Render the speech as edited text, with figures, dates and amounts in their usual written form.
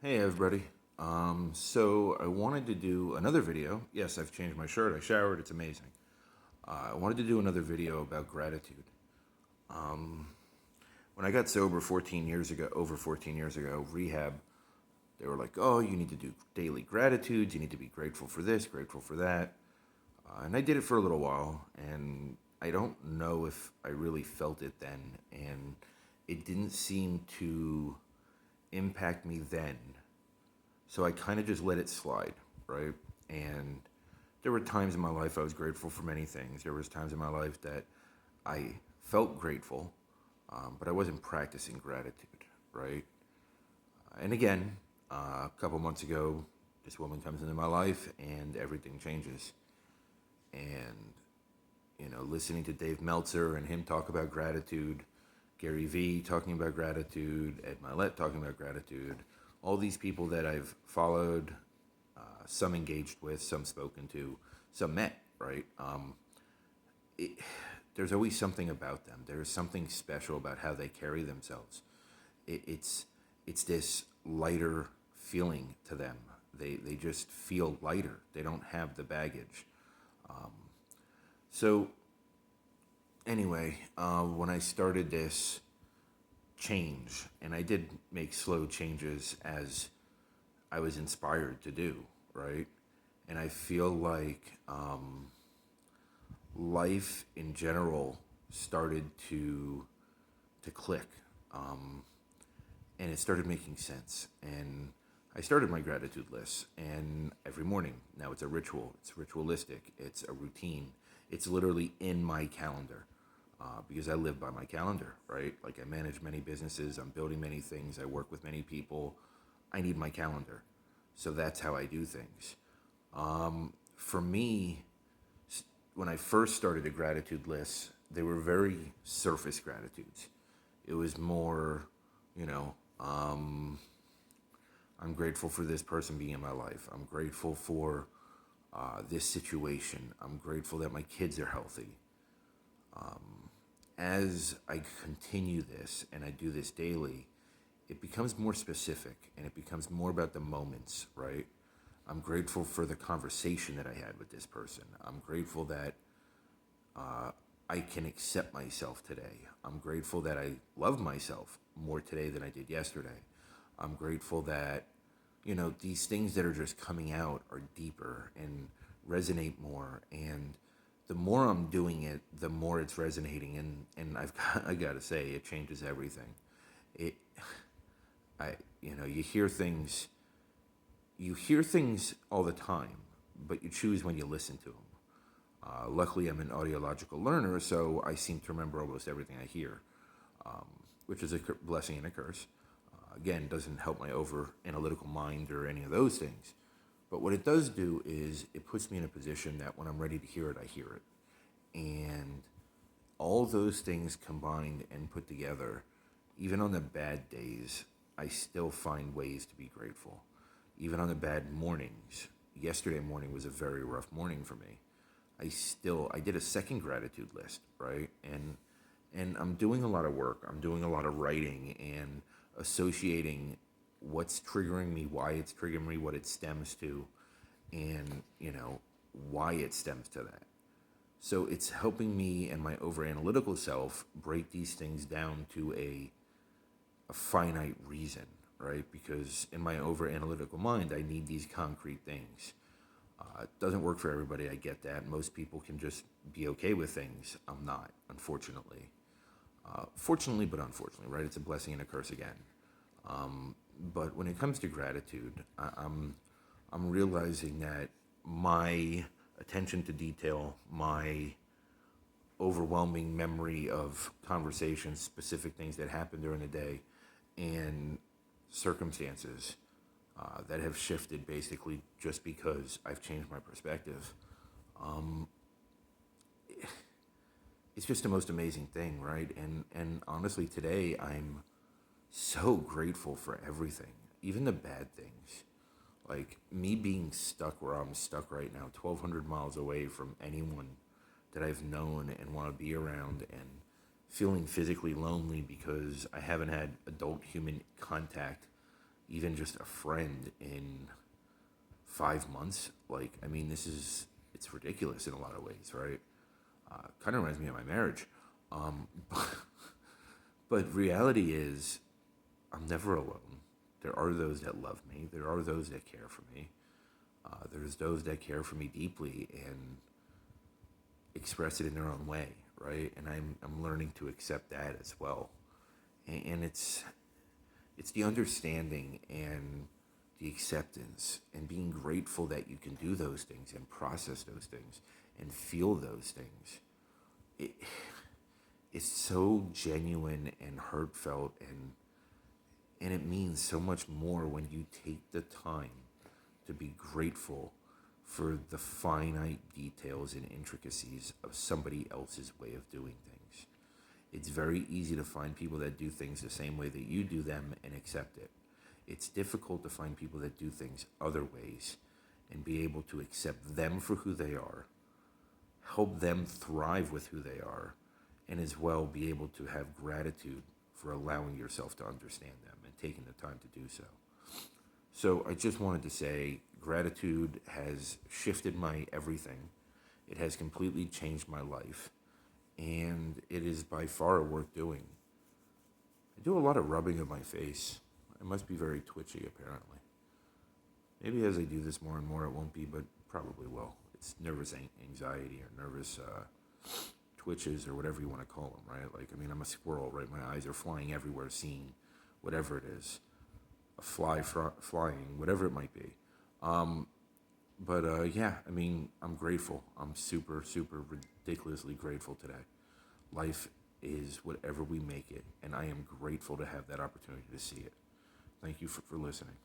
Hey everybody. So I wanted to do another video. Yes, I've changed my shirt. I showered. It's amazing. I wanted to do another video about gratitude. When I got sober 14 years ago, over 14 years ago, rehab, they were like, "Oh, you need to do daily gratitudes. You need to be grateful for this, grateful for that." And I did it for a little while, and I don't know if I really felt it then, and it didn't seem to impact me then. So I kind of just let it slide, right? And there were times in my life I was grateful for many things. There was times in my life that I felt grateful, but I wasn't practicing gratitude, right? And again, a couple months ago, this woman comes into my life and everything changes. And listening to Dave Meltzer and him talk about gratitude, Gary Vee talking about gratitude, Ed Milet talking about gratitude, all these people that I've followed, some engaged with, some spoken to, some met, right? It, there's always something about them. There's something special about how they carry themselves. It's this lighter feeling to them. They just feel lighter. They don't have the baggage. So anyway, when I started this change, and I did make slow changes as I was inspired to do, right? And I feel like life in general started to click, and it started making sense. And I started my gratitude list, and every morning now it's a ritual. It's ritualistic. It's a routine. It's literally in my calendar. Because I live by my calendar, right? Like I manage many businesses, I'm building many things, I work with many people. I need my calendar. So that's how I do things. For me, when I first started the gratitude list, they were very surface gratitudes. It was more, you know, I'm grateful for this person being in my life. I'm grateful for this situation. I'm grateful that my kids are healthy. As I continue this and I do this daily, it becomes more specific and it becomes more about the moments, right? I'm grateful for the conversation that I had with this person. I'm grateful that I can accept myself today. I'm grateful that I love myself more today than I did yesterday. I'm grateful that, these things that are just coming out are deeper and resonate more. And the more I'm doing it, the more it's resonating. And I gotta say, it changes everything. It, you you hear things all the time, but you choose when you listen to them. Luckily, I'm an audiological learner, so I seem to remember almost everything I hear, which is a blessing and a curse. Again, doesn't help my over analytical mind or any of those things. But what it does do is it puts me in a position that when I'm ready to hear it, I hear it. And all those things combined and put together, even on the bad days, I still find ways to be grateful. Even on the bad mornings, yesterday morning was a very rough morning for me. I did a second gratitude list, right? And I'm doing a lot of work. I'm doing a lot of writing and associating what's triggering me, why it's triggering me, what it stems to, and why it stems to that. So it's helping me and my over analytical self break these things down to a finite reason, right? Because in my over analytical mind, I need these concrete things. It doesn't work for everybody. I get that. Most people can just be okay with things. I'm not, unfortunately. Fortunately, but unfortunately, right? It's a blessing and a curse again. But when it comes to gratitude, I'm realizing that my attention to detail, my overwhelming memory of conversations, specific things that happened during the day, and circumstances that have shifted basically just because I've changed my perspective. It's just the most amazing thing, right? And honestly, today I'm so grateful for everything, even the bad things. Like me being stuck where I'm stuck right now, 1,200 miles away from anyone that I've known and want to be around, and feeling physically lonely because I haven't had adult human contact even just a friend in 5 months. Like, I mean, it's ridiculous in a lot of ways, right? Kind of reminds me of my marriage. Um, but reality is, I'm never alone. There are those that love me. There are those that care for me. There's those that care for me deeply and express it in their own way, right? And I'm learning to accept that as well. And it's the understanding and the acceptance and being grateful that you can do those things and process those things and feel those things. It, it's so genuine and heartfelt, and it means so much more when you take the time to be grateful for the finite details and intricacies of somebody else's way of doing things. It's very easy to find people that do things the same way that you do them and accept it. It's difficult to find people that do things other ways and be able to accept them for who they are, help them thrive with who they are, and as well be able to have gratitude for allowing yourself to understand them and taking the time to do so. So I just wanted to say gratitude has shifted my everything. It has completely changed my life, and it is by far worth doing. I do a lot of rubbing of my face. I must be very twitchy, apparently. Maybe as I do this more and more, it won't be, but probably will. It's nervous anxiety or nervous twitches or whatever you want to call them, right? Like, I mean, I'm a squirrel, right? My eyes are flying everywhere, seeing whatever it is, a flying, whatever it might be. But yeah, I mean, I'm grateful. I'm super, super ridiculously grateful today. Life is whatever we make it, and I am grateful to have that opportunity to see it. Thank you for listening.